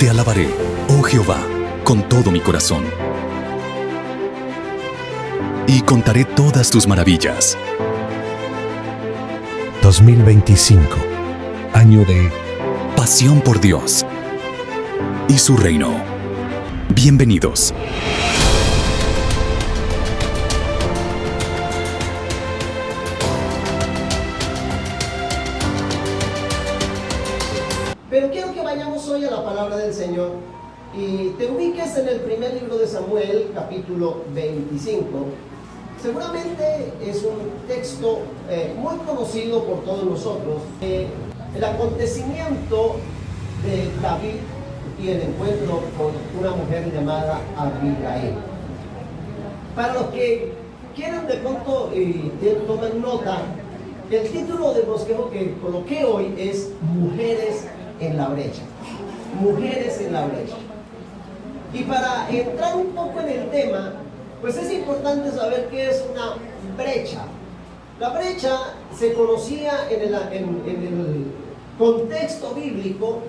Te alabaré, oh Jehová, con todo mi corazón. Y contaré todas tus maravillas. 2025, año de Pasión por Dios y su reino. Bienvenidos. Pero quiero que vayamos hoy a la palabra del Señor y te ubiques en el primer libro de Samuel, capítulo 25. Seguramente es un texto muy conocido por todos nosotros. El acontecimiento de David y el encuentro con una mujer llamada Abigail. Para los que quieran de pronto tomar nota, el título del bosquejo que coloqué hoy es Mujeres en la brecha. Mujeres en la brecha. Y para entrar un poco en el tema, pues es importante saber qué es una brecha. La brecha se conocía en el contexto bíblico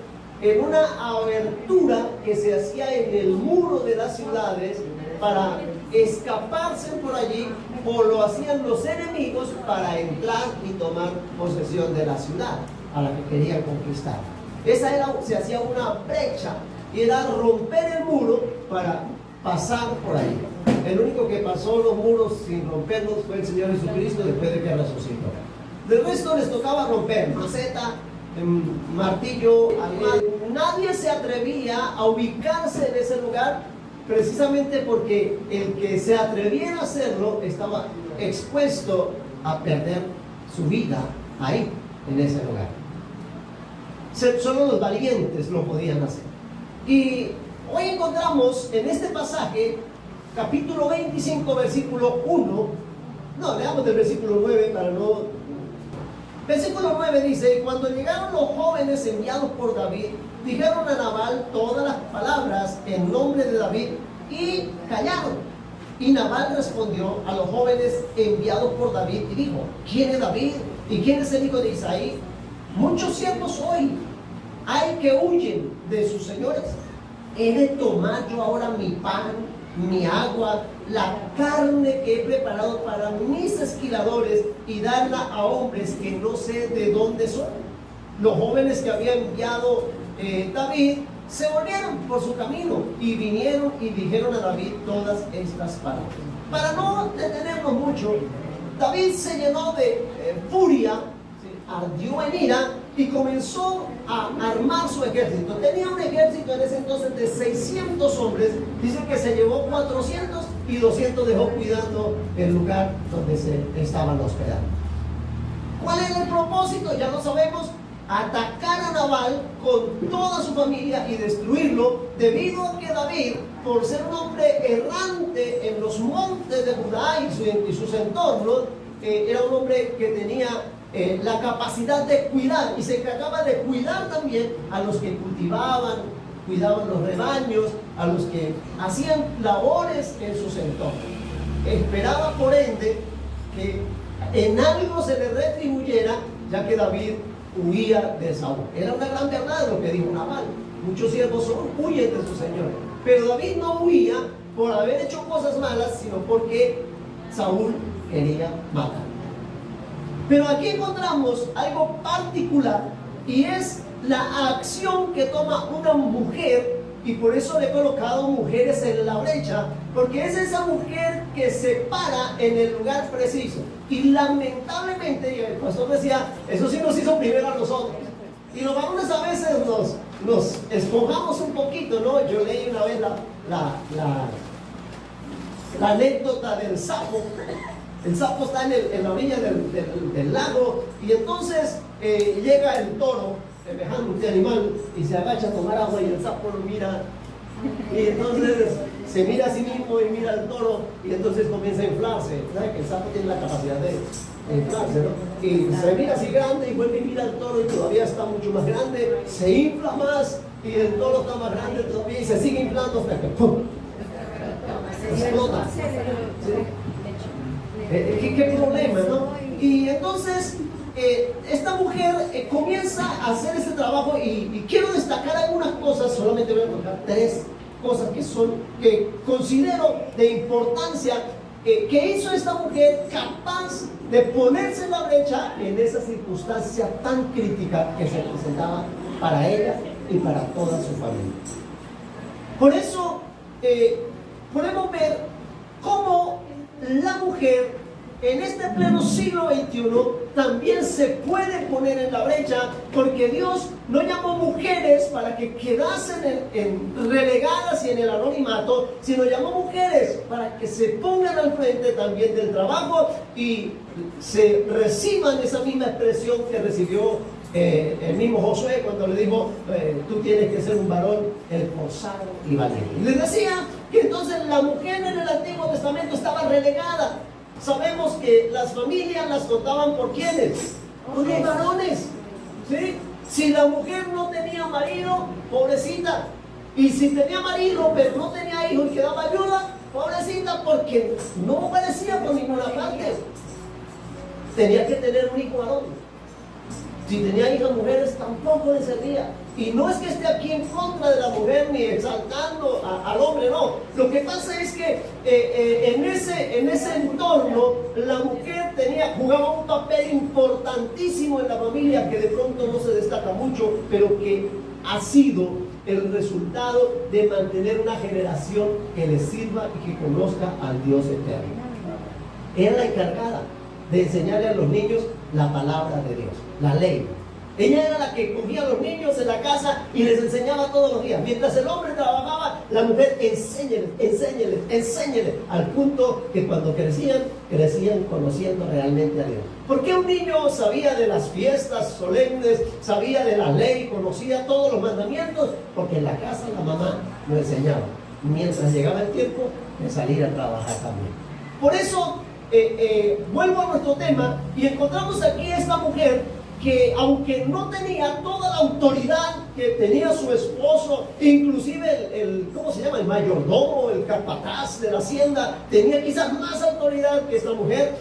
en una abertura que se hacía en el muro de las ciudades para escaparse por allí, o lo hacían los enemigos para entrar y tomar posesión de la ciudad a la que querían conquistar. Se hacía una brecha y era romper el muro para pasar por ahí. El único que pasó los muros sin romperlos fue el Señor Jesucristo después de que resucitó. Del resto les tocaba romper maceta, martillo, nadie se atrevía a ubicarse en ese lugar, precisamente porque el que se atreviera a hacerlo estaba expuesto a perder su vida ahí, en ese lugar. Solo los valientes lo podían hacer. Y hoy encontramos en este pasaje, capítulo 25, versículo 1, leamos del versículo 9 para no... Versículo 9 dice: cuando llegaron los jóvenes enviados por David, dijeron a Nabal todas las palabras en nombre de David y callaron. Y Nabal respondió a los jóvenes enviados por David y dijo: ¿quién es David? ¿Y quién es el hijo de Isaí? Muchos siervos hoy hay que huyen de sus señores. ¿He de tomar yo ahora mi pan, mi agua, la carne que he preparado para mis esquiladores y darla a hombres que no sé de dónde son? Los jóvenes que había enviado David se volvieron por su camino y vinieron y dijeron a David todas estas palabras. Para no detenernos mucho, David se llenó de furia, ardió en ira y comenzó a armar su ejército. Tenía un ejército en ese entonces de 600 hombres. Dice que se llevó 400 y 200 dejó cuidando el lugar donde se estaban hospedando. ¿Cuál era el propósito? Ya lo sabemos: atacar a Nabal con toda su familia y destruirlo, debido a que David, por ser un hombre errante en los montes de Judá y sus entornos, era un hombre que tenía la capacidad de cuidar, y se encargaba de cuidar también a los que cultivaban, cuidaban los rebaños, a los que hacían labores en sus entornos. Esperaba por ende que en algo se le retribuyera, ya que David huía de Saúl. Era una gran verdad lo que dijo Nabal: muchos siervos huyen de su señor. Pero David no huía por haber hecho cosas malas, sino porque Saúl quería matar. Pero aquí encontramos algo particular, y es la acción que toma una mujer, y por eso le he colocado mujeres en la brecha, porque es esa mujer que se para en el lugar preciso. Y lamentablemente, y el pastor decía, eso sí nos hizo primero a nosotros. Y los varones a veces nos esponjamos un poquito, ¿no? Yo leí una vez la anécdota del sapo. El sapo está en la orilla del lago, y entonces llega el toro, semejante animal, y se agacha a tomar agua, y el sapo lo mira, y entonces se mira a sí mismo y mira al toro, y entonces comienza a inflarse. ¿Sabes que el sapo tiene la capacidad de inflarse, no? Y se mira así grande y vuelve y mira al toro, y todavía está mucho más grande, se infla más, y el toro está más grande todavía y se sigue inflando hasta que ¡pum!, explota. ¿Sí? ¿Qué problema, no? Y entonces esta mujer comienza a hacer este trabajo y quiero destacar algunas cosas, solamente voy a tocar 3 cosas que considero de importancia que hizo esta mujer capaz de ponerse en la brecha en esa circunstancia tan crítica que se presentaba para ella y para toda su familia. Por eso podemos ver cómo la mujer en este pleno siglo XXI también se puede poner en la brecha, porque Dios no llamó mujeres para que quedasen relegadas y en el anonimato, sino llamó mujeres para que se pongan al frente también del trabajo y se reciban esa misma expresión que recibió el mismo Josué cuando le dijo, tú tienes que ser un varón esforzado y valiente. Y les decía que entonces la mujer en el Antiguo Testamento estaba relegada. Sabemos que las familias las contaban por ¿quiénes? Por los varones, ¿sí? Si la mujer no tenía marido, pobrecita. Y si tenía marido pero no tenía hijos y quedaba viuda, pobrecita, porque no aparecía por ninguna parte. Tenía que tener un hijo varón. Si tenía hijas mujeres, tampoco le servía. Y no es que esté aquí en contra de la mujer ni exaltando al hombre, no. Lo que pasa es que en ese entorno la mujer jugaba un papel importantísimo en la familia que de pronto no se destaca mucho, pero que ha sido el resultado de mantener una generación que le sirva y que conozca al Dios eterno. Era la encargada de enseñarle a los niños la palabra de Dios, la ley. Ella era la que cogía a los niños en la casa y les enseñaba todos los días. Mientras el hombre trabajaba, la mujer enséñele, al punto que cuando crecían conociendo realmente a Dios. ¿Por qué un niño sabía de las fiestas solemnes, sabía de la ley, conocía todos los mandamientos? Porque en la casa la mamá lo enseñaba. Mientras llegaba el tiempo de salir a trabajar también. Por eso, vuelvo a nuestro tema y encontramos aquí a esta mujer que aunque no tenía toda la autoridad que tenía su esposo, inclusive el mayordomo, el capataz de la hacienda, tenía quizás más autoridad que esta mujer,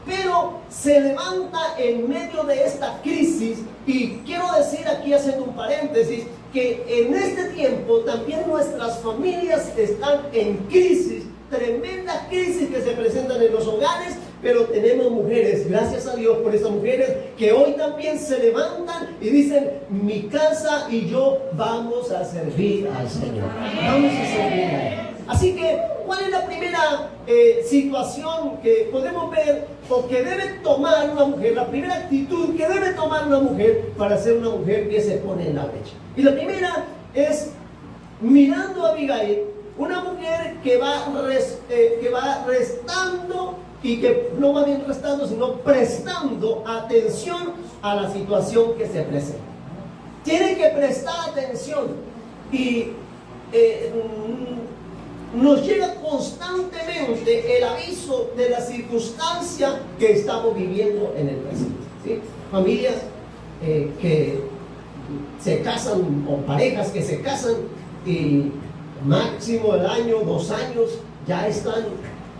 pero se levanta en medio de esta crisis. Y quiero decir aquí, haciendo un paréntesis, que en este tiempo también nuestras familias están en crisis, tremendas crisis que se presentan en los hogares, pero tenemos mujeres, gracias a Dios por estas mujeres, que hoy también se levantan y dicen, mi casa y yo vamos a servir al Señor, vamos a servir a Él. Así que, ¿cuál es la primera situación que podemos ver o que debe tomar una mujer? La primera actitud que debe tomar una mujer para ser una mujer que se pone en la brecha. Y la primera es mirando a Abigail, una mujer que va restando, y que no va bien restando, sino prestando atención a la situación que se presenta. Tiene que prestar atención y nos llega constantemente el aviso de la circunstancia que estamos viviendo en el presente, ¿sí? Familias que se casan, o parejas que se casan y máximo el año, 2 años, ya están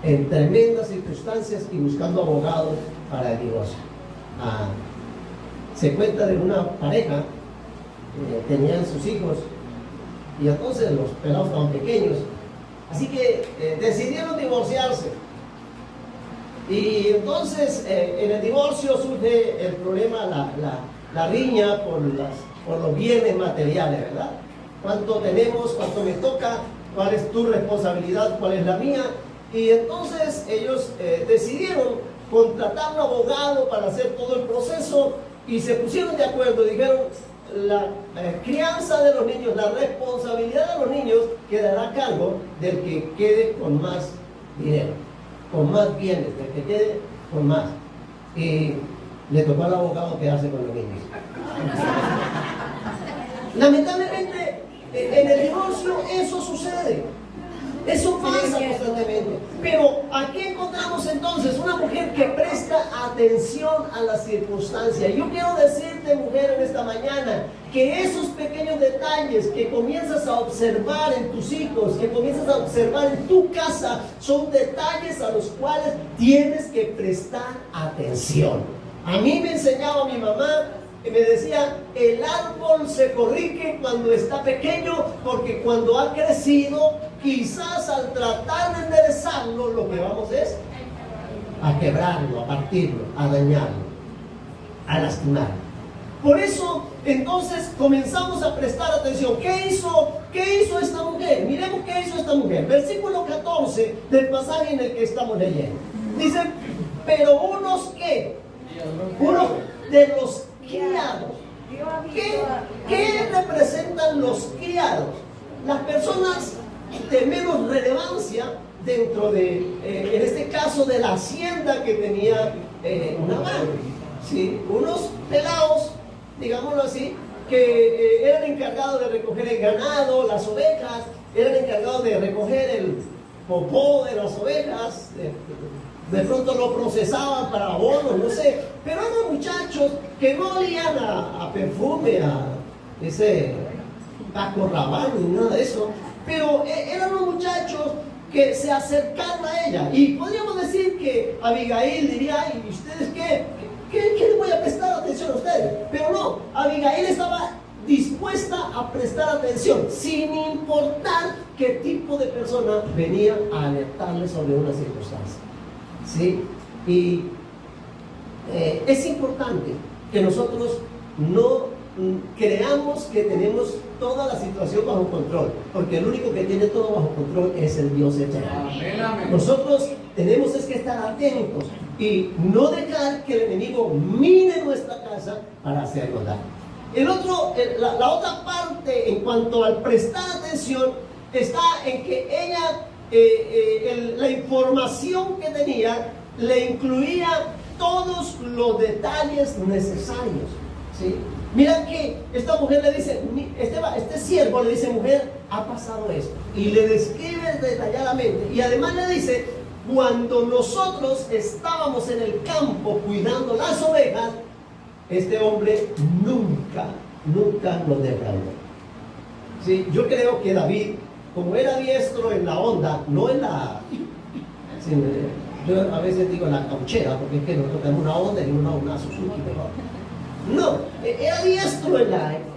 en tremendas circunstancias y buscando abogados para el divorcio. Se cuenta de una pareja que tenían sus hijos y entonces los pelados estaban pequeños, así que decidieron divorciarse. Y entonces en el divorcio surge el problema, la riña por los bienes materiales, ¿verdad? ¿Cuánto tenemos? ¿Cuánto me toca? ¿Cuál es tu responsabilidad? ¿Cuál es la mía? Y entonces ellos decidieron contratar un abogado para hacer todo el proceso y se pusieron de acuerdo. Dijeron, la crianza de los niños, la responsabilidad de los niños quedará a cargo del que quede con más dinero, con más bienes, del que quede con más. Y le tocó al abogado quedarse con los niños. Lamentablemente, en el divorcio eso sucede. Eso pasa constantemente. Pero aquí encontramos entonces una mujer que presta atención a las circunstancias. Yo quiero decirte, mujer, en esta mañana, que esos pequeños detalles que comienzas a observar en tus hijos, que comienzas a observar en tu casa, son detalles a los cuales tienes que prestar atención. A mí me enseñaba mi mamá y me decía, el árbol se corrige cuando está pequeño, porque cuando ha crecido, quizás al tratar de enderezarlo, lo que vamos es a quebrarlo, a partirlo, a dañarlo, a lastimarlo. Por eso, entonces, comenzamos a prestar atención. ¿Qué hizo esta mujer? Miremos qué hizo esta mujer. Versículo 14 del pasaje en el que estamos leyendo. Dice, pero unos ¿qué? Uno de los criados. ¿Qué representan los criados? Las personas de menos relevancia dentro de, en este caso, de la hacienda que tenía Nabal. ¿Sí? Unos pelados, digámoslo así, que eran encargados de recoger el ganado, las ovejas, eran encargados de recoger el popó de las ovejas, de pronto lo procesaban para abonos, no sé, pero eran muchachos que no olían a perfume, a ese Paco Rabanne, ni nada de eso, pero eran los muchachos que se acercaron a ella. Y podríamos decir que Abigail diría, ay, ¿y ustedes qué les voy a prestar atención a ustedes? Pero no, Abigail estaba dispuesta a prestar atención, sin importar qué tipo de persona venía a alertarle sobre una circunstancia. ¿Sí? Y es importante que nosotros no creamos que tenemos toda la situación bajo control, porque el único que tiene todo bajo control es el Dios eterno. Nosotros tenemos es que estar atentos y no dejar que el enemigo mine nuestra casa para hacernos daño. La otra parte en cuanto al prestar atención está en que ella, la información que tenía le incluía todos los detalles necesarios, ¿sí? Mira que esta mujer le dice, este siervo le dice, mujer, ha pasado esto, y le describe detalladamente, y además le dice, cuando nosotros estábamos en el campo cuidando las ovejas, este hombre nunca nos defraudó. ¿Sí? Yo creo que David, como era diestro en la onda, no en la... yo a veces digo en la cauchera, porque es que nosotros tenemos una onda y una Suzuki mejor. No, era diestro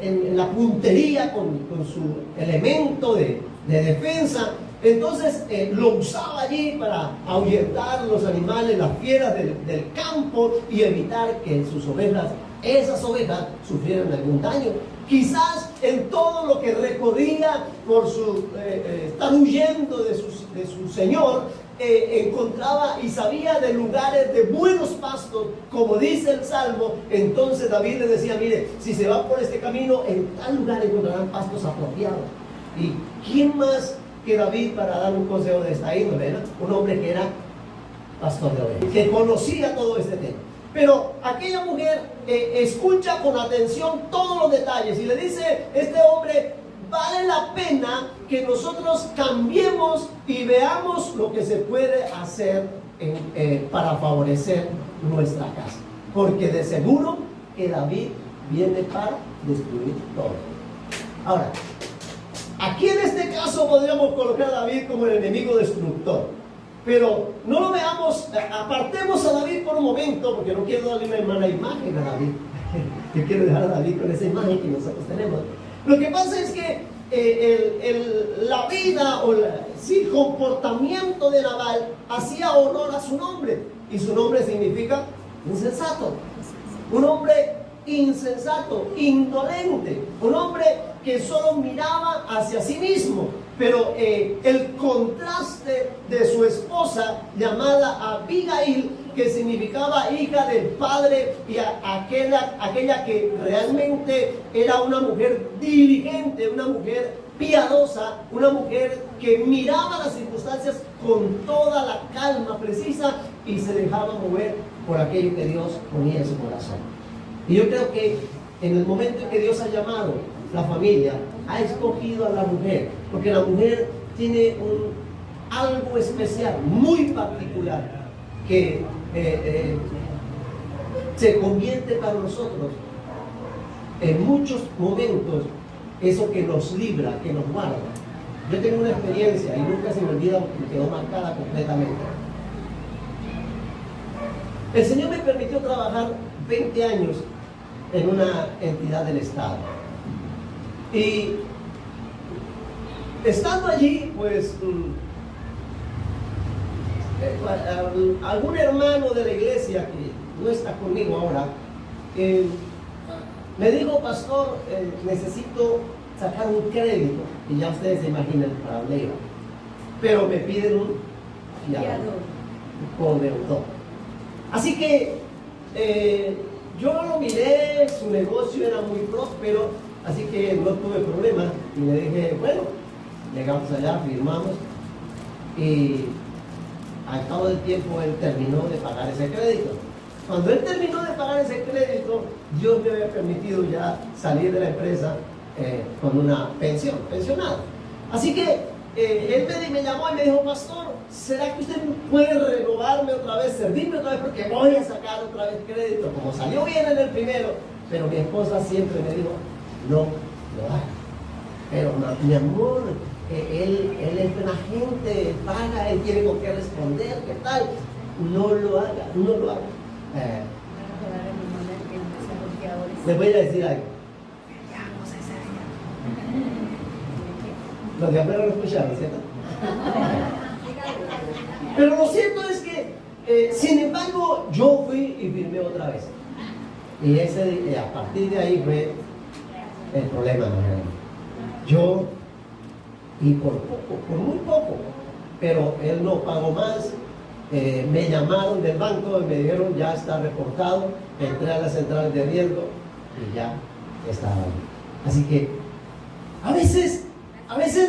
en la puntería con su elemento de defensa. Entonces lo usaba allí para ahuyentar los animales, las fieras del campo, y evitar que esas ovejas sufrieran algún daño. Quizás en todo lo que recorría por estar huyendo de su señor, encontraba y sabía de lugares de buenos pastos, como dice el Salmo. Entonces David le decía, mire, si se va por este camino, en tal lugar encontrarán pastos apropiados. ¿Y quién más que David para dar un consejo de esta índole? ¿No? Un hombre que era pastor de ovejas, que conocía todo este tema. Pero aquella mujer escucha con atención todos los detalles y le dice, este hombre, vale la pena que nosotros cambiemos y veamos lo que se puede hacer para favorecer nuestra casa, porque de seguro que David viene para destruir todo. Ahora, aquí en este caso podríamos colocar a David como el enemigo destructor, pero no lo veamos, apartemos a David por un momento, porque no quiero darle una mala imagen a David. Yo quiero dejar a David con esa imagen que nosotros tenemos. Lo que pasa es que la vida o el comportamiento de Nabal hacía honor a su nombre, y su nombre significa insensato. Un hombre insensato, indolente, un hombre que solo miraba hacia sí mismo. Pero el contraste de su esposa, llamada Abigail, que significaba hija del padre, y aquella que realmente era una mujer diligente, una mujer piadosa, una mujer que miraba las circunstancias con toda la calma precisa y se dejaba mover por aquello que Dios ponía en su corazón. Y yo creo que en el momento en que Dios ha llamado la familia, ha escogido a la mujer, porque la mujer tiene algo especial, muy particular, que se convierte para nosotros en muchos momentos eso que nos libra, que nos guarda. Yo tengo una experiencia y nunca se me olvida, me quedó marcada completamente. El Señor me permitió trabajar 20 años en una entidad del Estado. Y estando allí, pues, algún hermano de la iglesia que no está conmigo ahora, me dijo: pastor, necesito sacar un crédito, y ya ustedes se imaginan para dónde iba, pero me piden un codeudor. Así que yo lo miré, su negocio era muy próspero, así que no tuve problema, y le dije: bueno, llegamos allá, firmamos, y al cabo del tiempo él terminó de pagar ese crédito. Cuando él terminó de pagar ese crédito, Dios me había permitido ya salir de la empresa con una pensionado. Así que él me llamó y me dijo: pastor, ¿será que usted puede renovarme otra vez, servirme otra vez? Porque voy a sacar otra vez crédito. Como salió bien en el primero, pero mi esposa siempre me dijo: no lo haga. Pero mi amor, él es buena gente, paga, él tiene con qué responder, ¿qué tal? No lo haga, no lo haga. Les voy a decir algo. Los de afuera lo escucharon, ¿cierto? Pero lo cierto es que, sin embargo, yo fui y firmé otra vez. Y a partir de ahí fue el problema, ¿no? Yo, y por poco, por muy poco, pero él no pagó más. Me llamaron del banco y me dijeron: ya está reportado. Entré a la central de riesgo y ya estaba ahí. Así que a veces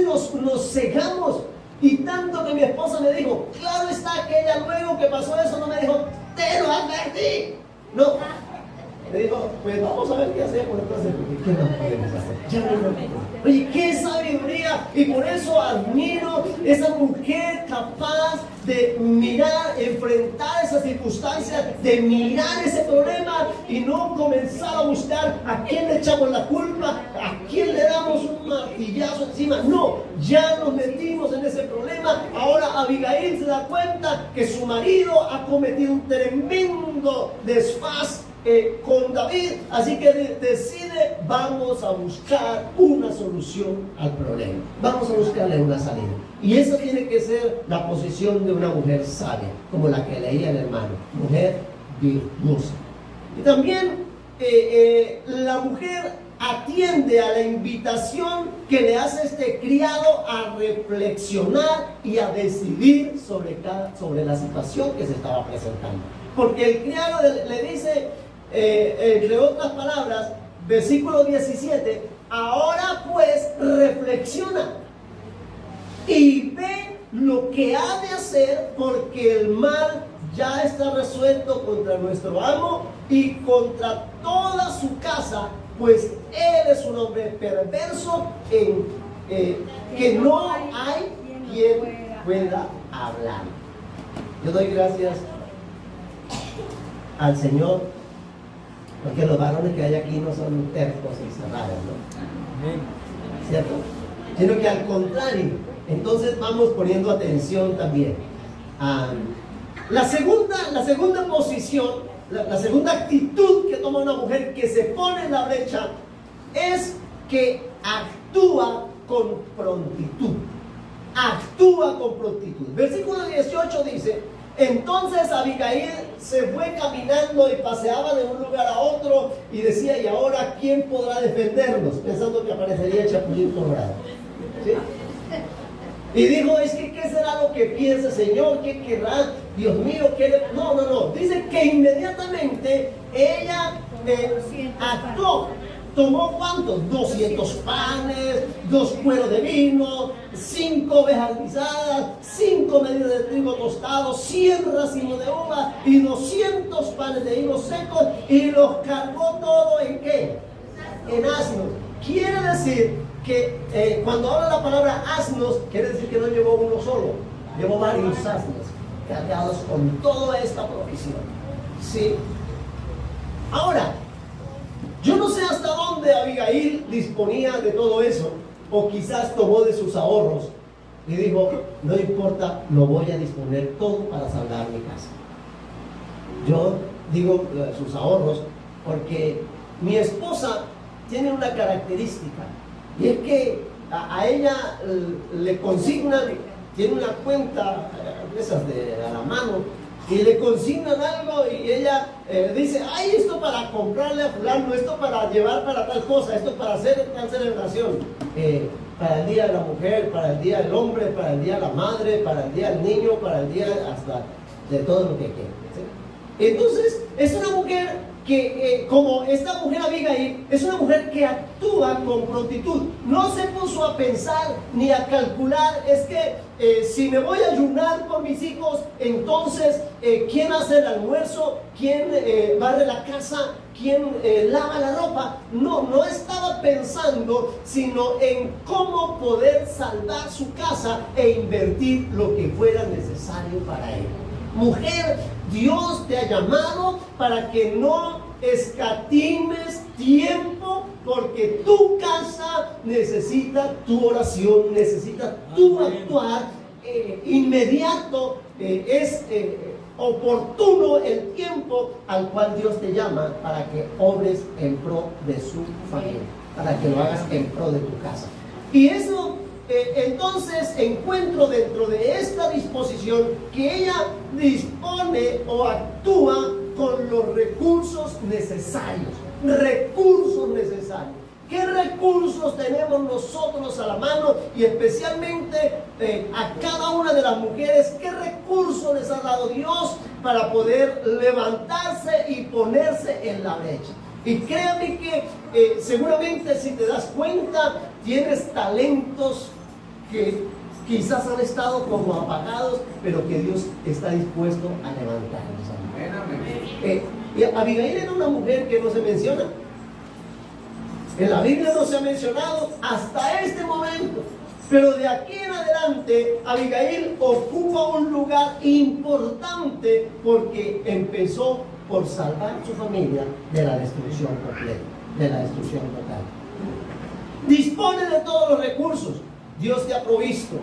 nos cegamos, y tanto que mi esposa me dijo: claro está que ella luego que pasó eso no me dijo: te lo advertí. No, me dijo: pues vamos a ver qué hacemos entonces, porque ¿qué más podemos hacer? Ya no podemos. Oye, qué sabiduría, y por eso admiro esa mujer capaz de mirar, enfrentar esas circunstancias, de mirar ese problema y no comenzar a buscar a quién le echamos la culpa, a quién le damos un martillazo encima. No, ya nos metimos en ese problema. Ahora Abigail se da cuenta que su marido ha cometido un tremendo desfaz con David, así que decide: vamos a buscar una solución al problema, vamos a buscarle una salida. Y esa tiene que ser la posición de una mujer sabia, como la que leía el hermano, mujer virtuosa. Y también la mujer atiende a la invitación que le hace este criado a reflexionar y a decidir sobre la situación que se estaba presentando. Porque el criado le dice, entre otras palabras, versículo 17: ahora pues reflexiona y ve lo que ha de hacer, porque el mal ya está resuelto contra nuestro amo y contra toda su casa, pues él es un hombre perverso en que no hay quien pueda hablar. Yo doy gracias al Señor, porque los varones que hay aquí no son tercos y cerrados, ¿no? ¿Cierto? Sino que al contrario, entonces vamos poniendo atención también. La segunda posición, la segunda actitud que toma una mujer que se pone en la brecha es que actúa con prontitud. Actúa con prontitud. Versículo 18 dice: entonces Abigail se fue caminando y paseaba de un lugar a otro y decía: ¿y ahora quién podrá defendernos? Pensando que aparecería el Chapulín Colorado. ¿Sí? Y dijo: es que ¿qué será lo que piensa, Señor? ¿Qué querrá? Dios mío, ¿qué? No. Dice que inmediatamente ella actuó. ¿Tomó cuántos? 200 panes, 2 cueros de vino, 5 ovejas guisadas, 5 medidas de trigo tostado, 100 racimos de uva y 200 panes de higos secos, y los cargó todo ¿en qué? En asnos. Quiere decir que cuando habla la palabra asnos, quiere decir que no llevó uno solo, llevó varios asnos cargados con toda esta provisión. ¿Sí? Ahora, yo no sé hasta dónde Abigail disponía de todo eso, o quizás tomó de sus ahorros y dijo: no importa, lo voy a disponer todo para salvar mi casa. Yo digo sus ahorros, porque mi esposa tiene una característica, y es que a ella le consignan, tiene una cuenta de esas a la mano, y le consignan algo y ella dice, ay, esto para comprarle a fulano, esto para llevar para tal cosa, esto para hacer tal celebración, para el día de la mujer, para el día del hombre, para el día de la madre, para el día del niño, para el día hasta de todo lo que quiere, ¿sí? Entonces es una mujer que como esta mujer Abigail, es una mujer que actúa con prontitud. No se puso a pensar ni a calcular, es que si me voy a ayunar por mis hijos, entonces ¿quién hace el almuerzo? ¿Quién barre la casa? ¿Quién lava la ropa? No estaba pensando sino en cómo poder salvar su casa e invertir lo que fuera necesario para él. Mujer, Dios te ha llamado para que no escatimes tiempo, porque tu casa necesita tu oración, necesita tu actuar inmediato. Es oportuno el tiempo al cual Dios te llama para que obres en pro de su familia, para que lo hagas en pro de tu casa. Y eso entonces encuentro dentro de esta disposición que ella dispone o actúa con los recursos necesarios. Recursos necesarios. ¿Qué recursos tenemos nosotros a la mano? Y especialmente a cada una de las mujeres, ¿qué recursos les ha dado Dios para poder levantarse y ponerse en la brecha? Y créame que seguramente, si te das cuenta, tienes talentos que quizás han estado como apagados, pero que Dios está dispuesto a levantarlos. Y Abigail era una mujer que no se menciona. En la Biblia no se ha mencionado hasta este momento. Pero de aquí en adelante, Abigail ocupa un lugar importante porque empezó por salvar su familia de la destrucción completa, de la destrucción total. Dispone de todos los recursos. Dios te ha provisto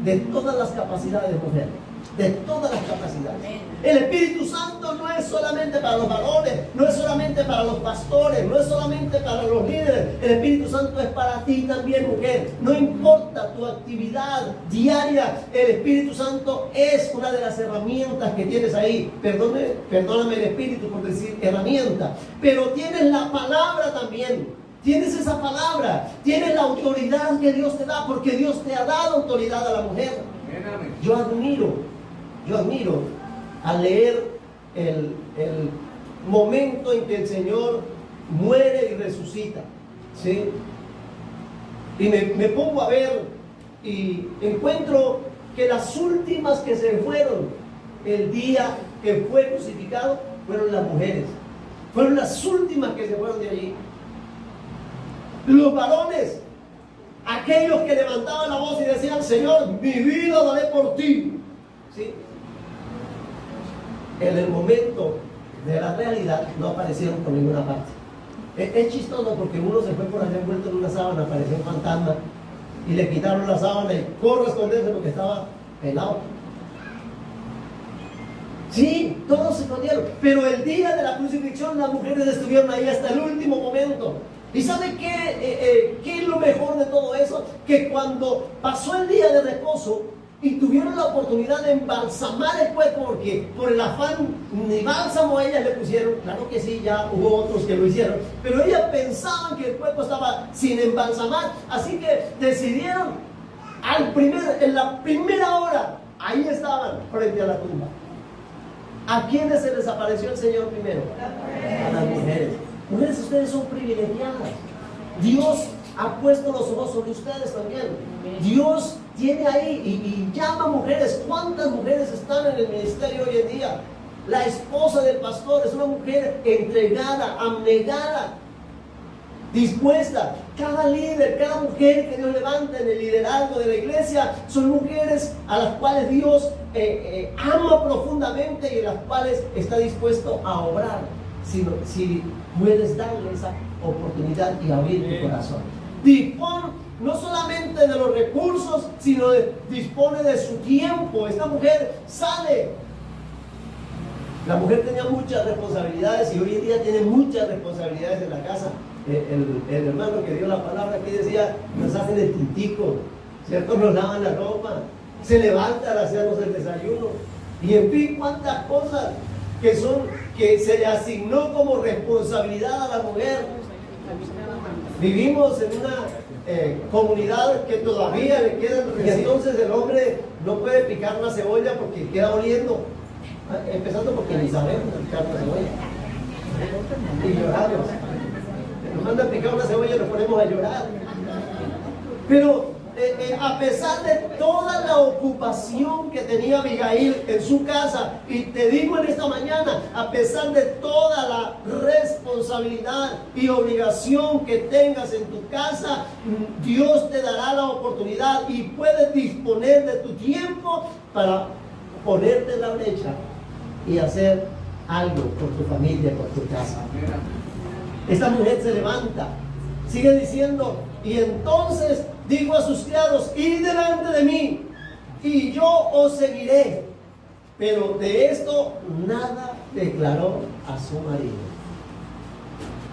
de todas las capacidades, mujer, de todas las capacidades. El Espíritu Santo no es solamente para los varones, no es solamente para los pastores, no es solamente para los líderes. El Espíritu Santo es para ti también, mujer. No importa tu actividad diaria, el Espíritu Santo es una de las herramientas que tienes ahí. Perdóname el Espíritu por decir herramienta, pero tienes la palabra también. Tienes esa palabra, tienes la autoridad que Dios te da, porque Dios te ha dado autoridad a la mujer. Yo admiro al leer el momento en que el Señor muere y resucita, ¿sí? Y me pongo a ver y encuentro que las últimas que se fueron el día que fue crucificado fueron las mujeres. Fueron las últimas que se fueron de allí. Los varones, aquellos que levantaban la voz y decían, Señor, mi vida daré por ti, ¿sí? En el momento de la realidad no aparecieron por ninguna parte. Es chistoso porque uno se fue por allá envuelto en una sábana, apareció un fantasma y le quitaron la sábana y corre a esconderse porque estaba pelado. Sí, todos se escondieron, pero el día de la crucifixión las mujeres estuvieron ahí hasta el último momento. ¿Y sabe qué es lo mejor de todo eso? Que cuando pasó el día de reposo y tuvieron la oportunidad de embalsamar el cuerpo, porque por el afán ni bálsamo a ellas le pusieron, claro que sí, ya hubo otros que lo hicieron, pero ellas pensaban que el cuerpo estaba sin embalsamar, así que decidieron en la primera hora, ahí estaban frente a la tumba. ¿A quiénes se les apareció el Señor primero? A las mujeres. Mujeres, ustedes son privilegiadas. Dios ha puesto los ojos sobre ustedes también. Dios tiene ahí y llama mujeres. ¿Cuántas mujeres están en el ministerio hoy en día? La esposa del pastor es una mujer entregada, abnegada, dispuesta. Cada líder, cada mujer que Dios levanta en el liderazgo de la iglesia son mujeres a las cuales Dios ama profundamente y en las cuales está dispuesto a obrar. Si puedes darle esa oportunidad y abrir tu corazón. Dispone no solamente de los recursos, sino dispone de su tiempo. Esta mujer sale La mujer tenía muchas responsabilidades y hoy en día tiene muchas responsabilidades en la casa. El hermano que dio la palabra aquí decía, nos hacen el tintico, ¿cierto? Nos lavan la ropa, se levantan a hacernos el desayuno. Y en fin, cuántas cosas que se le asignó como responsabilidad a la mujer. Vivimos en una comunidad que todavía le quedan, y entonces el hombre no puede picar una cebolla porque queda oliendo, empezando porque ni sabemos picar una cebolla y lloramos. Nos mandan picar una cebolla y nos ponemos a llorar. Pero a pesar de toda la ocupación que tenía Abigail en su casa, y te digo en esta mañana, a pesar de toda la responsabilidad y obligación que tengas en tu casa, Dios te dará la oportunidad y puedes disponer de tu tiempo para ponerte en la brecha y hacer algo por tu familia, por tu casa. Esta mujer se levanta, sigue diciendo, y entonces dijo a sus criados, id delante de mí, y yo os seguiré. Pero de esto nada declaró a su marido.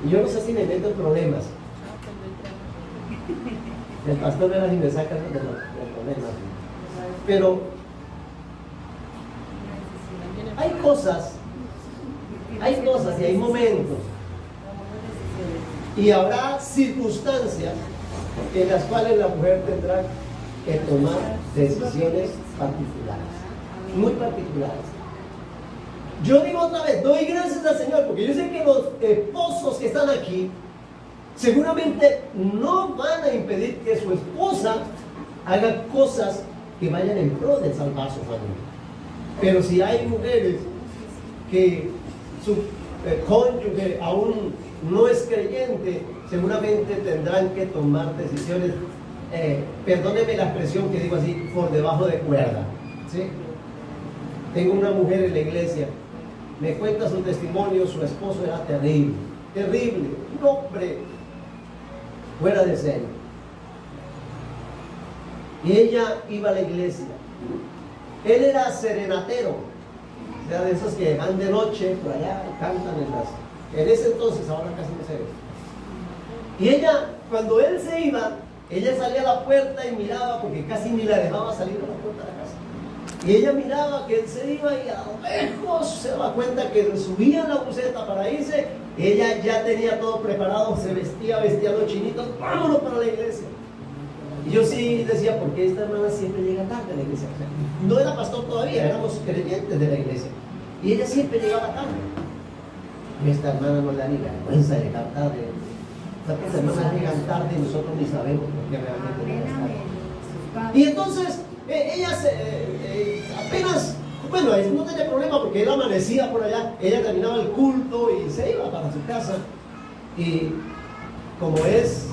Y yo no sé si me meto en problemas. El pastor verá si me saca de los problemas. Pero hay cosas y hay momentos. Y habrá circunstancias en las cuales la mujer tendrá que tomar decisiones particulares, muy particulares. Yo digo otra vez, doy gracias al Señor, porque yo sé que los esposos que están aquí seguramente no van a impedir que su esposa haga cosas que vayan en pro de salvar su familia. Pero si hay mujeres que su cónyuge aún no es creyente, seguramente tendrán que tomar decisiones, perdóneme la expresión que digo así, por debajo de cuerda, ¿sí? Tengo una mujer en la iglesia, me cuenta su testimonio, su esposo era terrible, un hombre fuera de serie. Y ella iba a la iglesia, él era serenatero, o sea, de esos que van de noche por allá y cantan en ese entonces, ahora casi no se ve. Y ella, cuando él se iba, ella salía a la puerta y miraba, porque casi ni la dejaba salir a la puerta de la casa. Y ella miraba que él se iba y a lo lejos se daba cuenta que subía la buceta para irse. Ella ya tenía todo preparado, se vestía los chinitos, vámonos para la iglesia. Y yo sí decía, ¿por qué esta hermana siempre llega tarde a la iglesia? O sea, no era pastor todavía, éramos creyentes de la iglesia. Y ella siempre llegaba tarde. Y esta hermana no le da ni vergüenza de llegar tarde. Estas hermanas llegan tarde y nosotros ni sabemos por qué realmente llegan tarde. Y entonces ella apenas, bueno, no tenía problema porque él amanecía por allá, ella terminaba el culto y se iba para su casa. Y como es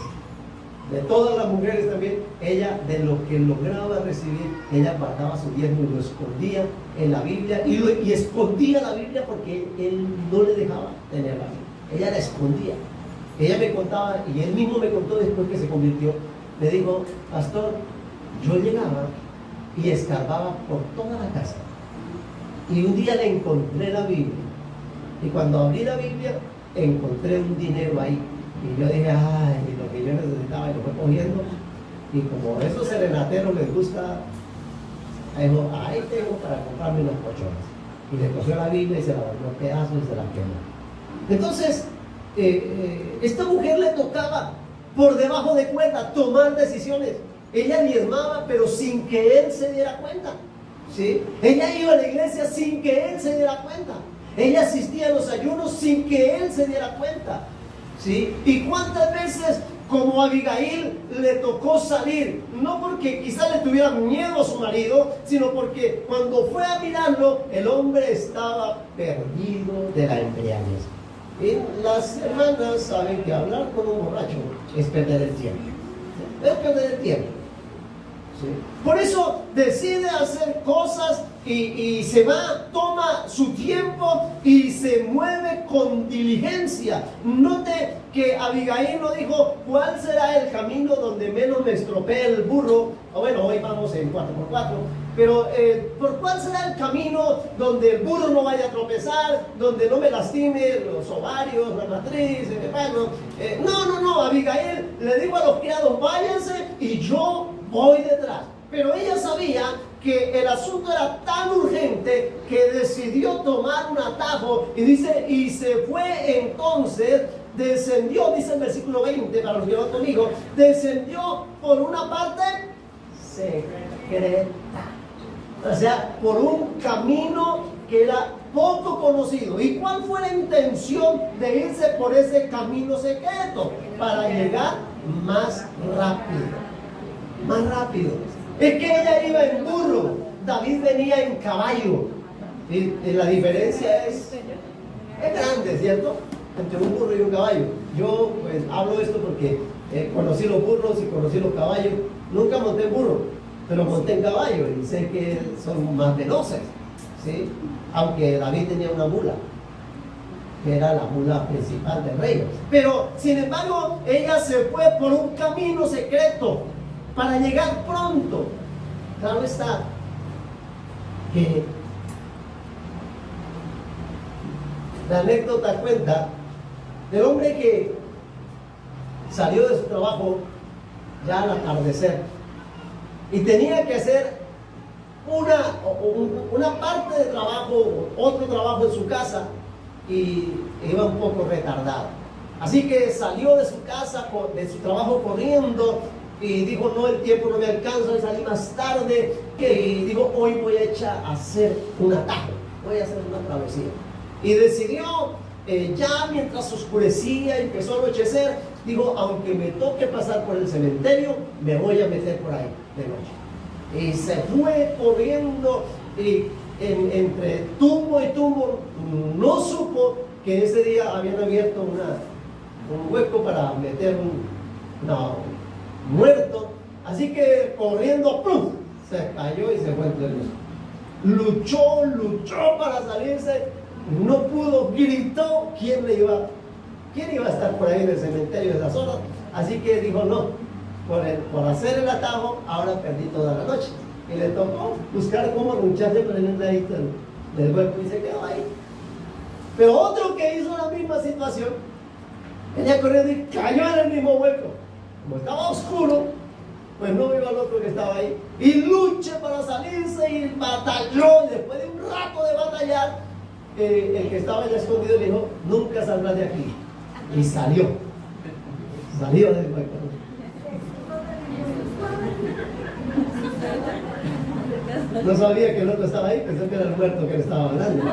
de todas las mujeres también, ella de lo que lograba recibir, ella guardaba su diezmo y lo escondía en la Biblia y escondía la Biblia porque él no le dejaba tener la Biblia, ella la escondía. Ella me contaba, y él mismo me contó después que se convirtió, me dijo, pastor, yo llegaba y escarbaba por toda la casa y un día le encontré la Biblia, y cuando abrí la Biblia encontré un dinero ahí. Y yo dije, ay, lo que yo necesitaba, y lo fue cogiendo. Y como a esos serenateros les gusta, dijo, ahí tengo para comprarme unos colchones. Y le cogió la Biblia y se la volvió a pedazos y se la quemó. Entonces, esta mujer le tocaba por debajo de cuerda tomar decisiones. Ella diezmaba, pero sin que él se diera cuenta, ¿sí? Ella iba a la iglesia sin que él se diera cuenta. Ella asistía a los ayunos sin que él se diera cuenta. ¿Sí? ¿Y cuántas veces como Abigail le tocó salir? No porque quizás le tuviera miedo a su marido, sino porque cuando fue a mirarlo, el hombre estaba perdido de la embriaguez. Y las hermanas saben que hablar con un borracho es perder el tiempo. Es perder el tiempo. ¿Sí? Por eso decide hacer cosas y se va, toma su tiempo y se mueve con diligencia. Note que Abigail no dijo, ¿cuál será el camino donde menos me estropee el burro bueno, hoy vamos en 4x4, pero ¿por cuál será el camino donde el burro no vaya a tropezar, donde no me lastime los ovarios, la matriz, el hermano? No, Abigail le dijo a los criados, váyanse y yo voy detrás. Pero ella sabía que el asunto era tan urgente que decidió tomar un atajo y dice, y se fue entonces, descendió, dice el versículo 20, para los que van conmigo, descendió por una parte secreta, o sea, por un camino que era poco conocido. ¿Y cuál fue la intención de irse por ese camino secreto? Para llegar más rápido. Es que ella iba en burro, David venía en caballo. Y la diferencia es grande, ¿cierto? Entre un burro y un caballo. Yo pues hablo esto porque conocí los burros y conocí los caballos. Nunca monté en burro, pero monté en caballo y sé que son más veloces, ¿sí? Aunque David tenía una mula, que era la mula principal del reino. Pero sin embargo, ella se fue por un camino secreto para llegar pronto. Claro está que la anécdota cuenta del hombre que salió de su trabajo ya al atardecer y tenía que hacer una parte de trabajo, otro trabajo en su casa, y iba un poco retardado. Así que salió de su casa, de su trabajo corriendo, y dijo, no, el tiempo no me alcanza, y salí más tarde, y dijo, hoy voy a hacer un atajo, voy a hacer una travesía. Y decidió, ya mientras oscurecía, empezó a anochecer, dijo, aunque me toque pasar por el cementerio, me voy a meter por ahí de noche. Y se fue corriendo, y entre tumbo y tumbo, no supo que ese día habían abierto un hueco para meter un muerto. Así que corriendo, ¡pum!, se cayó y se fue entre ellos. Luchó para salirse, no pudo, gritó. ¿Quién iba a estar por ahí en el cementerio de esas horas? Así que dijo, no, por hacer el atajo, ahora perdí toda la noche. Y le tocó buscar cómo lucharse por el ladito del hueco y se quedó ahí. Pero otro que hizo la misma situación, venía corriendo y cayó en el mismo hueco. Como estaba oscuro, pues no vio al otro que estaba ahí. Y lucha para salirse y batalló. Después de un rato de batallar, el que estaba ya escondido le dijo, nunca saldrás de aquí. Y salió del hueco. No sabía que el otro estaba ahí, pensé que era el muerto que le estaba hablando.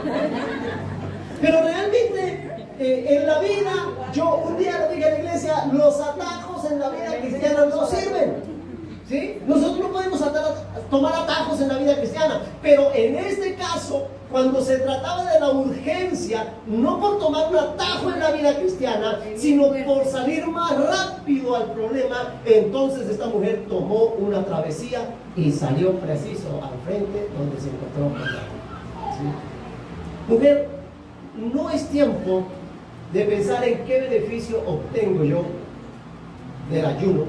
Pero realmente, en la vida, yo un día lo dije a la iglesia, los atajos en la vida cristiana no sirven, ¿sí? Nosotros no podemos tomar atajos en la vida cristiana, pero en este caso, cuando se trataba de la urgencia, no por tomar un atajo en la vida cristiana, sino por salir más rápido al problema, entonces esta mujer tomó una travesía y salió preciso al frente donde se encontró con David, ¿sí? Mujer, no es tiempo de pensar en qué beneficio obtengo yo del ayuno,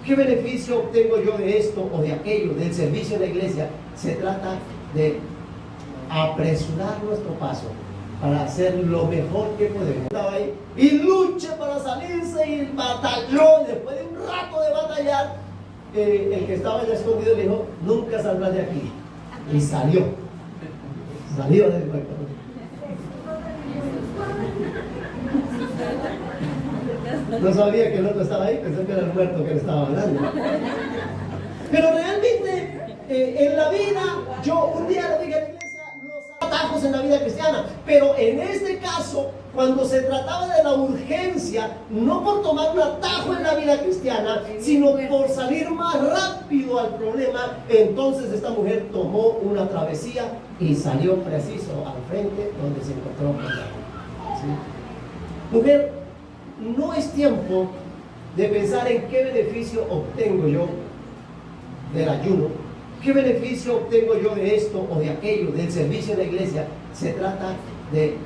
qué beneficio obtengo yo de esto o de aquello, del servicio en la iglesia. Se trata de apresurar nuestro paso para hacer lo mejor que podemos. Estaba ahí y lucha para salirse y batalló. Después de un rato de batallar, el que estaba ya escondido le dijo, nunca saldrás de aquí. Y salió del hueco. No sabía que el otro estaba ahí, pensé que era el muerto que le estaba hablando. Pero realmente, en la vida, yo un día lo dije a la iglesia, los atajos en la vida cristiana, pero en este caso, cuando se trataba de la urgencia, no por tomar un atajo en la vida cristiana, sino por salir más rápido al problema, entonces esta mujer tomó una travesía y salió preciso al frente donde se encontró con David, ¿sí? Mujer, no es tiempo de pensar en qué beneficio obtengo yo del ayuno, qué beneficio obtengo yo de esto o de aquello, del servicio en la iglesia. Se trata de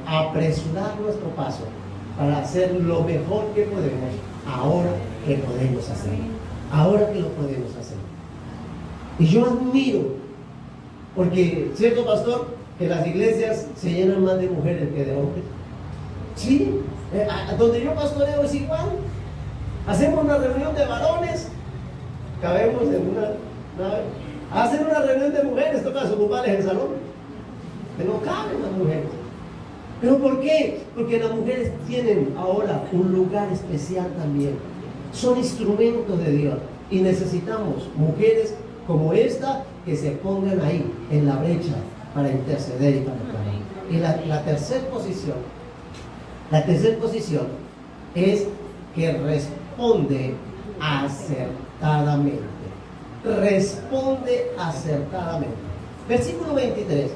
apresurar nuestro paso para hacer lo mejor que podemos ahora que podemos hacer. Ahora que lo podemos hacer. Y yo admiro, porque, ¿cierto, pastor? Que las iglesias se llenan más de mujeres que de hombres. Sí, donde yo pastoreo es igual. Hacemos una reunión de varones, cabemos en una nave. Hacen una reunión de mujeres, toca desocuparles el salón. Pero no caben las mujeres. ¿Pero por qué? Porque las mujeres tienen ahora un lugar especial también. Son instrumentos de Dios. Y necesitamos mujeres como esta que se pongan ahí, en la brecha, para interceder y para clamar. Y la tercera posición es que responde acertadamente. Responde acertadamente. Versículo 23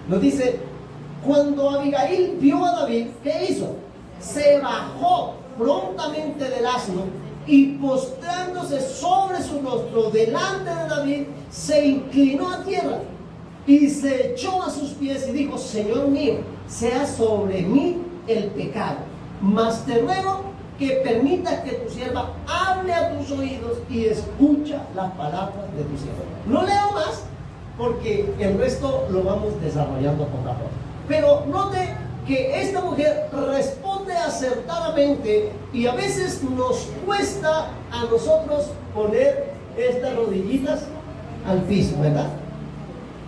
nos dice: cuando Abigail vio a David, ¿qué hizo? Se bajó prontamente del asno y postrándose sobre su rostro delante de David, se inclinó a tierra y se echó a sus pies y dijo: Señor mío, sea sobre mí el pecado, mas te ruego que permitas que tu sierva hable a tus oídos y escucha las palabras de tu sierva. No leo más porque el resto lo vamos desarrollando poco a poco. Pero note que esta mujer responde acertadamente, y a veces nos cuesta a nosotros poner estas rodillitas al piso, ¿verdad?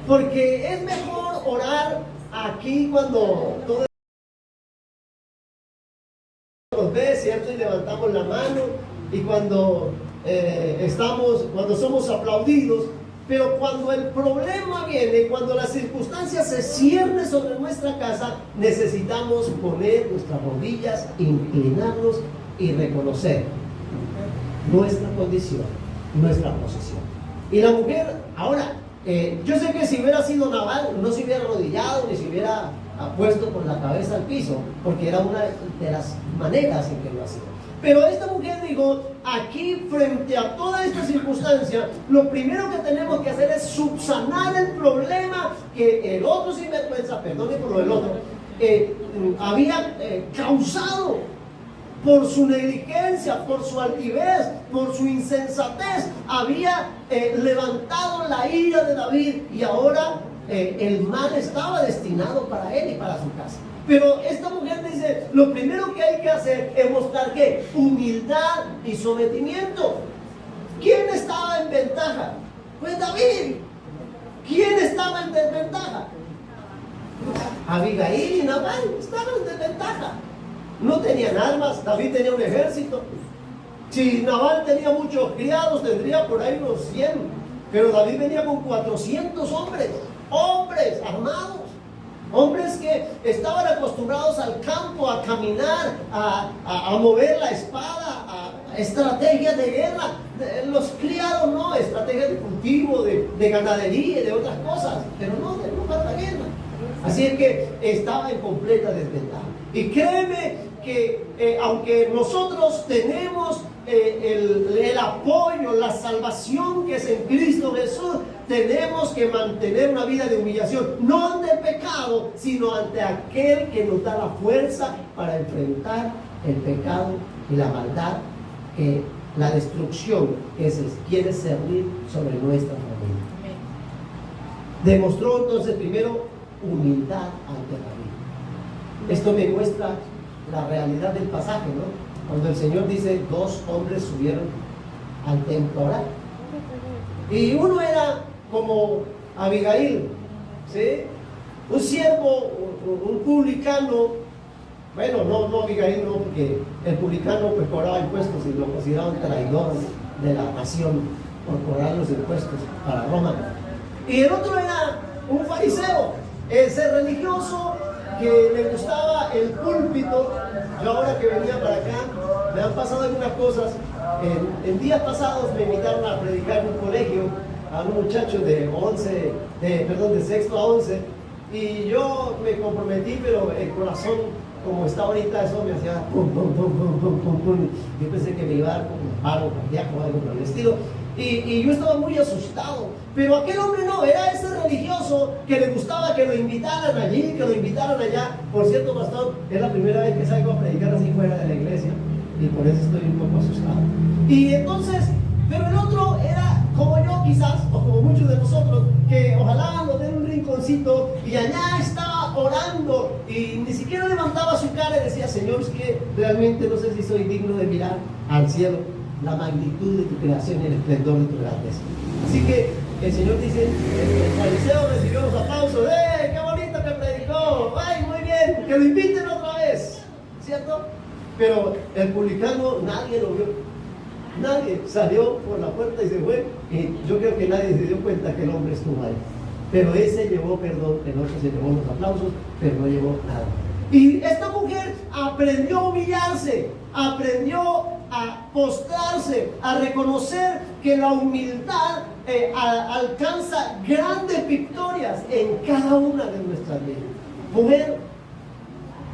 Porque es mejor orar aquí cuando todo nos ve, ¿cierto? Y levantamos la mano, y cuando cuando somos aplaudidos. Pero cuando el problema viene, cuando la circunstancia se cierne sobre nuestra casa, necesitamos poner nuestras rodillas, inclinarnos y reconocer nuestra condición, nuestra posición. Y la mujer, ahora, yo sé que si hubiera sido Nabal, no se hubiera arrodillado ni se hubiera puesto con la cabeza al piso, porque era una de las maneras en que lo hacía. Pero esta mujer dijo: aquí, frente a toda esta circunstancia, lo primero que tenemos que hacer es subsanar el problema que el otro sinvergüenza, perdone por lo del otro, había causado por su negligencia, por su altivez, por su insensatez. Había levantado la ira de David, y ahora el mal estaba destinado para él y para su casa. Pero esta mujer dice: lo primero que hay que hacer es mostrar ¿qué? Humildad y sometimiento. ¿Quién estaba en ventaja? Pues David. ¿Quién estaba en desventaja? Abigail y Nabal estaban en desventaja. No tenían armas. David tenía un ejército. Si Nabal tenía muchos criados, tendría por ahí unos 100. Pero David venía con 400 hombres armados. Hombres que estaban acostumbrados al campo, a caminar, a mover la espada, a estrategias de guerra. Los criados no, estrategias de cultivo, de ganadería y de otras cosas, pero no para la guerra. Así es que estaba en completa desventaja. Y créeme que aunque nosotros tenemos el apoyo, la salvación que es en Cristo Jesús, tenemos que mantener una vida de humillación, no ante el pecado, sino ante aquel que nos da la fuerza para enfrentar el pecado y la maldad, la destrucción que se quiere servir sobre nuestra familia. Demostró entonces primero humildad ante David. Esto me muestra la realidad del pasaje, ¿no? Cuando el Señor dice: 2 hombres subieron al templo a orar. Y uno era como Abigail, ¿sí? Un siervo, un publicano. Bueno, no Abigail, no, porque el publicano pues cobraba impuestos y lo consideraban traidor de la nación por cobrar los impuestos para Roma. Y el otro era un fariseo, ese religioso que le gustaba el púlpito. Yo ahora que venía para acá, me han pasado algunas cosas. En días pasados me invitaron a predicar en un colegio a un muchacho de sexto a 11, y yo me comprometí, pero el corazón, como está ahorita, eso me hacía pum, pum, pum, pum, pum, pum, pum. Yo pensé que me iba a dar como un paro cardíaco o algo por el estilo. Y yo estaba muy asustado. Pero aquel hombre no, era ese religioso que le gustaba que lo invitaran allí, que lo invitaran allá. Por cierto, pastor, es la primera vez que salgo a predicar así fuera de la iglesia, y por eso estoy un poco asustado. Y entonces, pero el otro era como yo quizás, o como muchos rinconcito y allá estaba orando y ni siquiera levantaba su cara y decía: Señor, es que realmente no sé si soy digno de mirar al cielo la magnitud de tu creación y el esplendor de tu grandeza. Así que el Señor dice, el fariseo recibió los aplausos: qué bonito que predicó, ay, muy bien, que lo inviten otra vez, ¿cierto? Pero el publicano nadie lo vio, nadie salió por la puerta y se fue, y yo creo que nadie se dio cuenta que el hombre estuvo ahí. Pero ese llevó perdón, el otro se llevó los aplausos, pero no llevó nada. Y esta mujer aprendió a humillarse, aprendió a postrarse, a reconocer que la humildad alcanza grandes victorias en cada una de nuestras vidas. Mujer,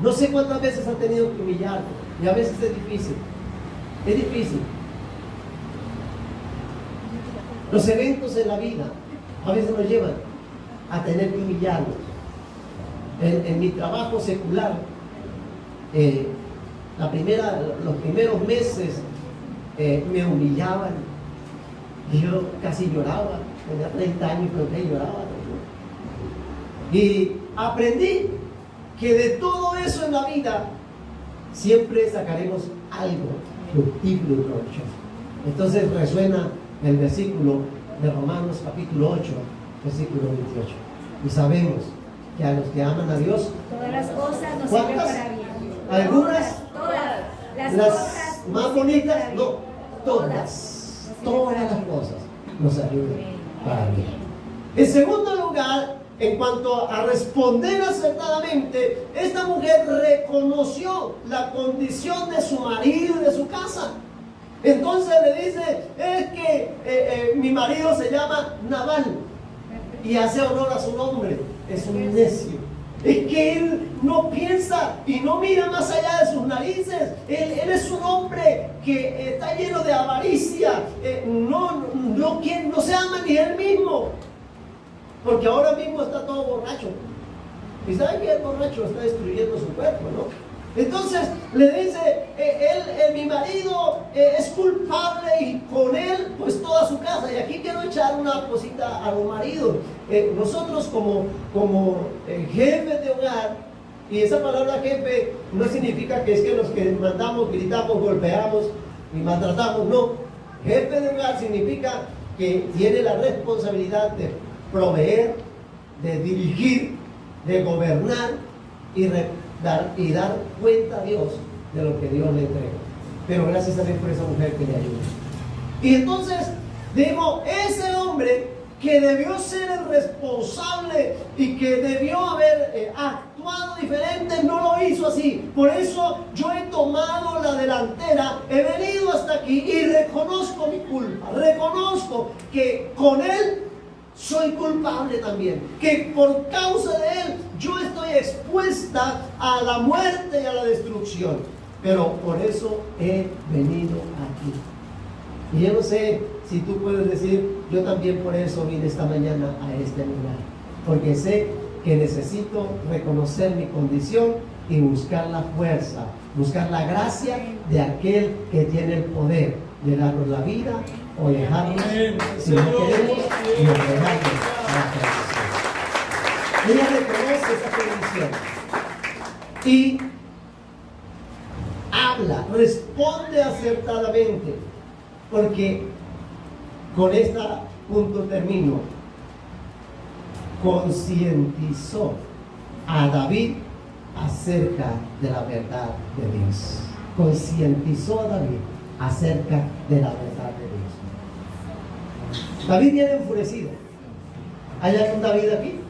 no sé cuántas veces ha tenido que humillarte, y a veces es difícil. Es difícil. Los eventos en la vida a veces nos llevan a tener que humillarnos. En mi trabajo secular, los primeros meses me humillaban y yo casi lloraba. Tenía 30 años, pero que lloraba. Y aprendí que de todo eso en la vida siempre sacaremos algo fructífero y provechoso. Entonces resuena el versículo de Romanos capítulo 8, versículo 28. Y sabemos que a los que aman a Dios, todas las cosas nos sirven para bien. ¿Algunas? Todas. Las cosas más bonitas, no, todas las cosas nos ayudan para bien. En segundo lugar, en cuanto a responder acertadamente, esta mujer reconoció la condición de su marido y de su casa. Entonces le dice: es que mi marido se llama Nabal, y hace honor a su nombre. Es un necio. Es que él no piensa y no mira más allá de sus narices. Él es un hombre que está lleno de avaricia. No se ama ni él mismo, porque ahora mismo está todo borracho. Y sabe que el borracho está destruyendo su cuerpo, ¿no? Entonces le dice: mi marido es culpable, y con él pues toda su casa. Y aquí quiero echar una cosita a los maridos. Nosotros como jefes de hogar, y esa palabra jefe no significa que es que los que mandamos, gritamos, golpeamos y maltratamos, no. Jefe de hogar significa que tiene la responsabilidad de proveer, de dirigir, de gobernar y dar cuenta a Dios de lo que Dios le entrega. Pero gracias a Dios por esa mujer que le ayuda. Y entonces digo, ese hombre que debió ser el responsable y que debió haber actuado diferente, no lo hizo así. Por eso yo he tomado la delantera, he venido hasta aquí y reconozco mi culpa. Reconozco que con él soy culpable también, que por causa de él yo estoy expuesta a la muerte y a la destrucción, pero por eso he venido aquí. Y yo no sé si tú puedes decir: yo también por eso vine esta mañana a este lugar, porque sé que necesito reconocer mi condición y buscar la fuerza, buscar la gracia de aquel que tiene el poder de darnos la vida o dejarnos si no queremos, y entregarnos a la perdición. Ella reconoce esa condición y habla, responde acertadamente, porque con este punto termino. Concientizó a David acerca de la verdad de Dios. Concientizó a David acerca de la verdad de Dios. David viene enfurecido. ¿Hay algún David aquí?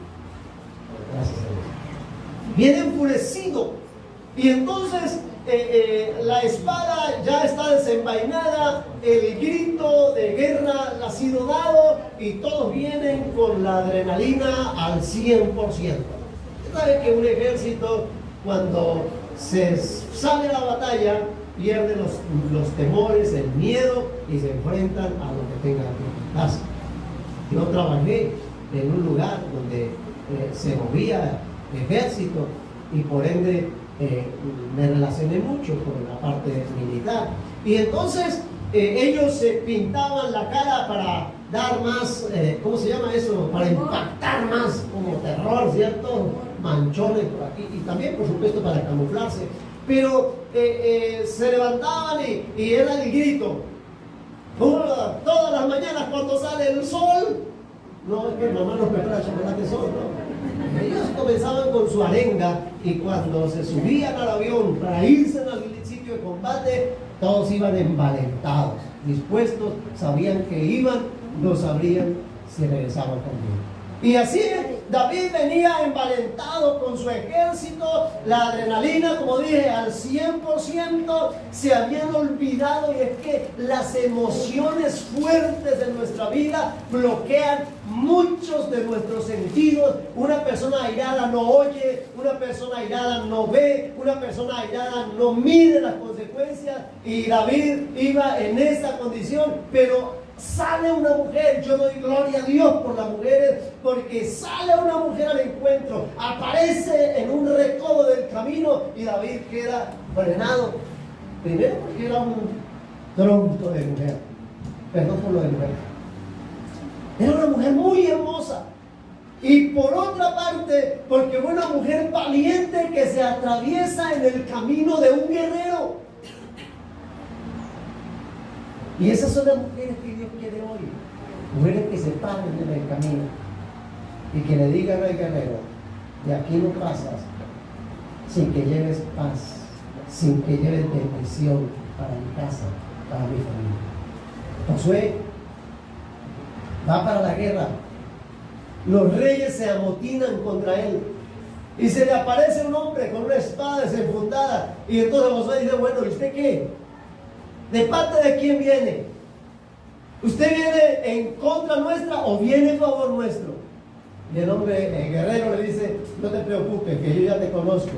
Gracias a Dios. Viene enfurecido. Y entonces la espada ya está desenvainada, el grito de guerra ha sido dado y todos vienen con la adrenalina al 100%. ¿Sabe que un ejército, cuando se sale a la batalla, pierde los temores, el miedo, y se enfrentan a lo que tengan que enfrentarse? Yo trabajé en un lugar donde se movía ejército y por ende me relacioné mucho con la parte militar. Y entonces ellos se pintaban la cara para dar más, ¿cómo se llama eso? Para impactar más, como terror, ¿cierto? Manchones por aquí, y también por supuesto para camuflarse. Pero se levantaban y era el grito. Todas las mañanas cuando sale el sol, no es que mamá nos prepara chocolate sol, no. Ellos comenzaban con su arenga y cuando se subían al avión para irse al sitio de combate, todos iban envalentados, dispuestos, sabían que iban, no sabrían si regresaban con bien. Y así David venía envalentado con su ejército, la adrenalina, como dije, al 100%, se habían olvidado, y es que las emociones fuertes de nuestra vida bloquean muchos de nuestros sentidos. Una persona airada no oye, una persona airada no ve, una persona airada no mide las consecuencias, y David iba en esa condición, pero sale una mujer. Yo doy gloria a Dios por las mujeres, porque sale una mujer al encuentro, aparece en un recodo del camino y David queda frenado. Primero porque era un tronco de mujer, perdón por lo de mujer, era una mujer muy hermosa. Y por otra parte, porque fue una mujer valiente que se atraviesa en el camino de un guerrero. Y esas son las mujeres que Dios quiere hoy. Mujeres que se paren en el camino y que le digan al guerrero: de aquí no pasas sin que lleves paz, sin que lleves bendición para mi casa, para mi familia. Josué va para la guerra. Los reyes se amotinan contra él y se le aparece un hombre con una espada desenfundada. Y entonces Josué dice: bueno, ¿y usted qué? ¿De parte de quién viene? ¿Usted viene en contra nuestra o viene en favor nuestro? Y el hombre, el guerrero, le dice: no te preocupes, que yo ya te conozco,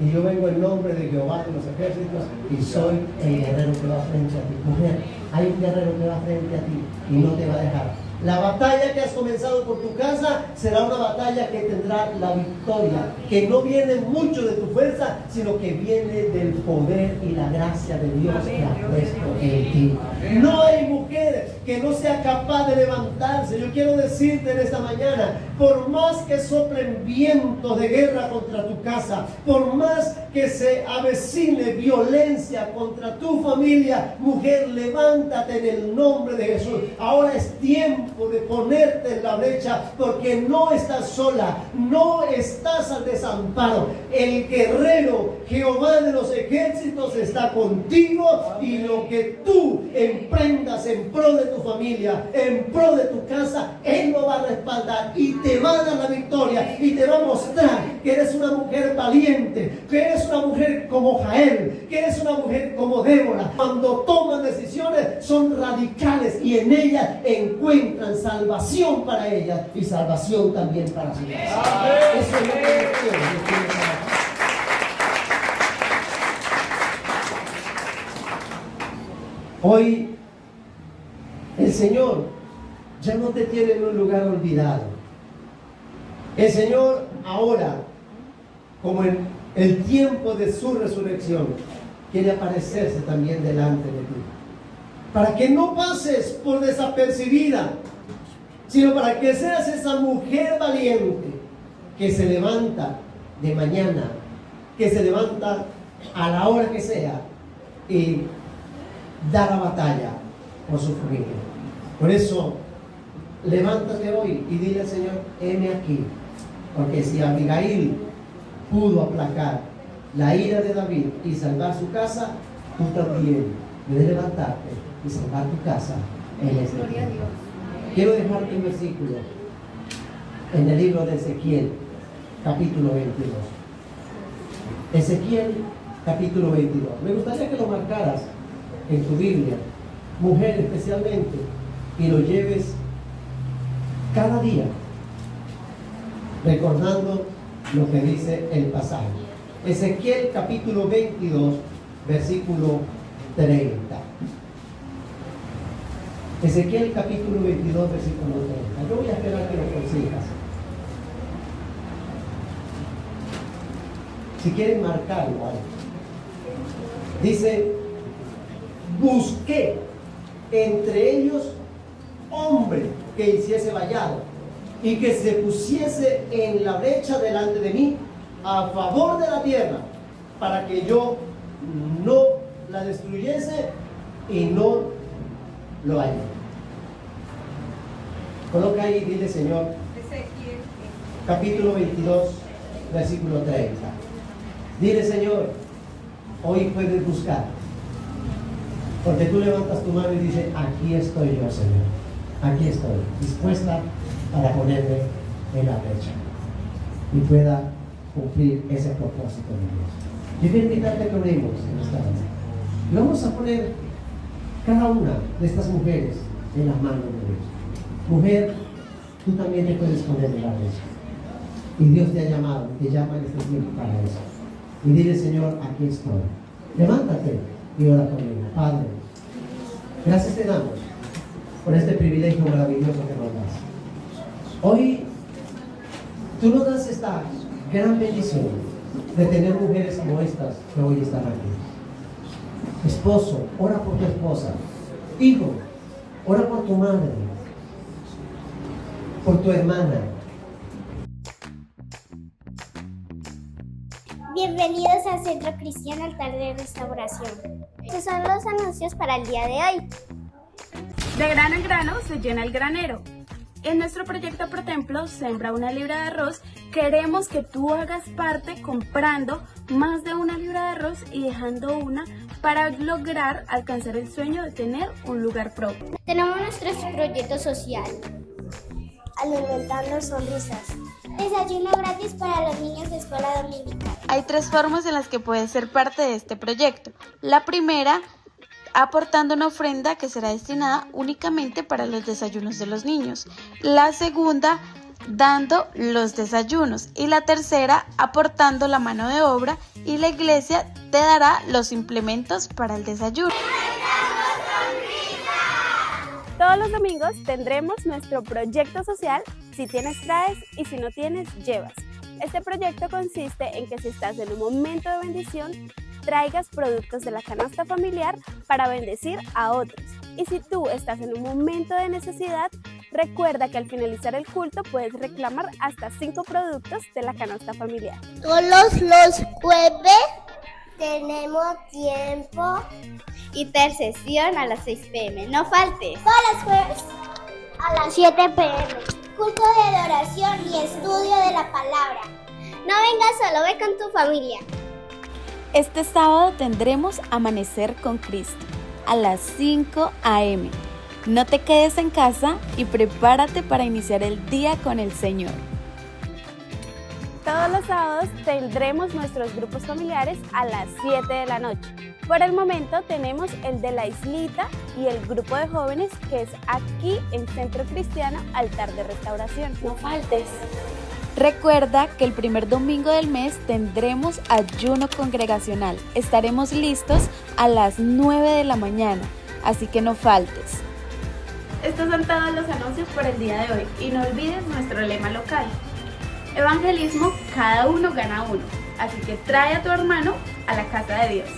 y yo vengo en nombre de Jehová de los ejércitos, y soy el guerrero que va frente a ti. Mujer, hay un guerrero que va frente a ti y no te va a dejar. La batalla que has comenzado por tu casa será una batalla que tendrá la victoria, que no viene mucho de tu fuerza, sino que viene del poder y la gracia de Dios que ha puesto en ti. No hay mujer que no sea capaz de levantarse. Yo quiero decirte en esta mañana: por más que soplen vientos de guerra contra tu casa, por más que se avecine violencia contra tu familia, mujer, levántate en el nombre de Jesús. Ahora es tiempo de ponerte en la brecha, porque no estás sola, no estás al desamparo. El guerrero Jehová de los ejércitos está contigo, y lo que tú emprendas en pro de tu familia, en pro de tu casa, Él lo va a respaldar y te va a dar la victoria, y te va a mostrar que eres una mujer valiente, que eres una mujer como Jael, que eres una mujer como Débora. Cuando toman decisiones son radicales, y en ellas encuentran salvación para ellas y salvación también para su casa. Eso es lo que Dios quiere para ti. Hoy el Señor ya no te tiene en un lugar olvidado. El Señor ahora, como en el tiempo de su resurrección, quiere aparecerse también delante de ti, para que no pases por desapercibida, sino para que seas esa mujer valiente que se levanta de mañana, que se levanta a la hora que sea y da la batalla por su familia. Por eso, levántate hoy y dile al Señor: heme aquí. Porque si Abigail pudo aplacar la ira de David y salvar su casa, tú también debes levantarte y salvar tu casa en este tiempo. Quiero dejarte un versículo en el libro de Ezequiel, capítulo 22. Ezequiel, capítulo 22. Me gustaría que lo marcaras en tu Biblia, mujer especialmente, y lo lleves cada día, recordando lo que dice el pasaje. Ezequiel, capítulo 22, versículo 30. Ezequiel capítulo 22, versículo 30. Yo voy a esperar que lo consigas. Si quieren marcarlo ahí. Dice: busqué entre ellos hombre que hiciese vallado y que se pusiese en la brecha delante de mí a favor de la tierra, para que yo no la destruyese y no lo hallé. Coloca ahí y dile, Señor, capítulo 22, versículo 30. Dile, Señor, hoy puedes buscar, porque tú levantas tu mano y dices, aquí estoy yo, Señor, aquí estoy, dispuesta para ponerme en la brecha y pueda cumplir ese propósito de Dios. Yo quiero invitarte a que oremos en esta hora. Y vamos a poner cada una de estas mujeres en las manos de Dios. Mujer, tú también te puedes poner en la brecha. Y Dios te ha llamado, te llama en este tiempo para eso. Y dile, Señor, aquí estoy. Levántate y ora conmigo. Padre, gracias te damos por este privilegio maravilloso que nos das. Hoy tú nos das esta gran bendición de tener mujeres como estas que hoy están aquí. Esposo, ora por tu esposa. Hijo, ora por tu madre, por tu hermana. Bienvenidos al Centro Cristiano Altar de Restauración. Estos son los anuncios para el día de hoy. De grano en grano se llena el granero. En nuestro proyecto ProTemplo, Sembra una libra de arroz, queremos que tú hagas parte comprando más de 1 libra de arroz y dejando una para lograr alcanzar el sueño de tener un lugar propio. Tenemos nuestro proyecto social, Alimentando Sonrisas. Desayuno gratis para los niños de escuela dominical. Hay 3 formas en las que puedes ser parte de este proyecto. La primera, aportando una ofrenda que será destinada únicamente para los desayunos de los niños. La segunda, dando los desayunos. Y la tercera, aportando la mano de obra, y la iglesia te dará los implementos para el desayuno. Todos los domingos tendremos nuestro proyecto social. Si tienes, traes, y si no tienes, llevas. Este proyecto consiste en que si estás en un momento de bendición, traigas productos de la canasta familiar para bendecir a otros. Y si tú estás en un momento de necesidad, recuerda que al finalizar el culto puedes reclamar hasta 5 productos de la canasta familiar. Todos los jueves tenemos tiempo. Intercesión a las 6 p.m. No faltes. Todos los jueves a las 7 p.m. Culto de adoración y estudio de la palabra. No vengas solo, ve con tu familia. Este sábado tendremos Amanecer con Cristo a las 5 a.m. No te quedes en casa y prepárate para iniciar el día con el Señor. Todos los sábados tendremos nuestros grupos familiares a las 7 de la noche. Por el momento tenemos el de la islita y el grupo de jóvenes que es aquí en Centro Cristiano Altar de Restauración. No faltes. Recuerda que el primer domingo del mes tendremos ayuno congregacional. Estaremos listos a las 9 de la mañana, así que no faltes. Estos son todos los anuncios por el día de hoy y no olvides nuestro lema local. Evangelismo, cada uno gana uno. Así que trae a tu hermano a la casa de Dios.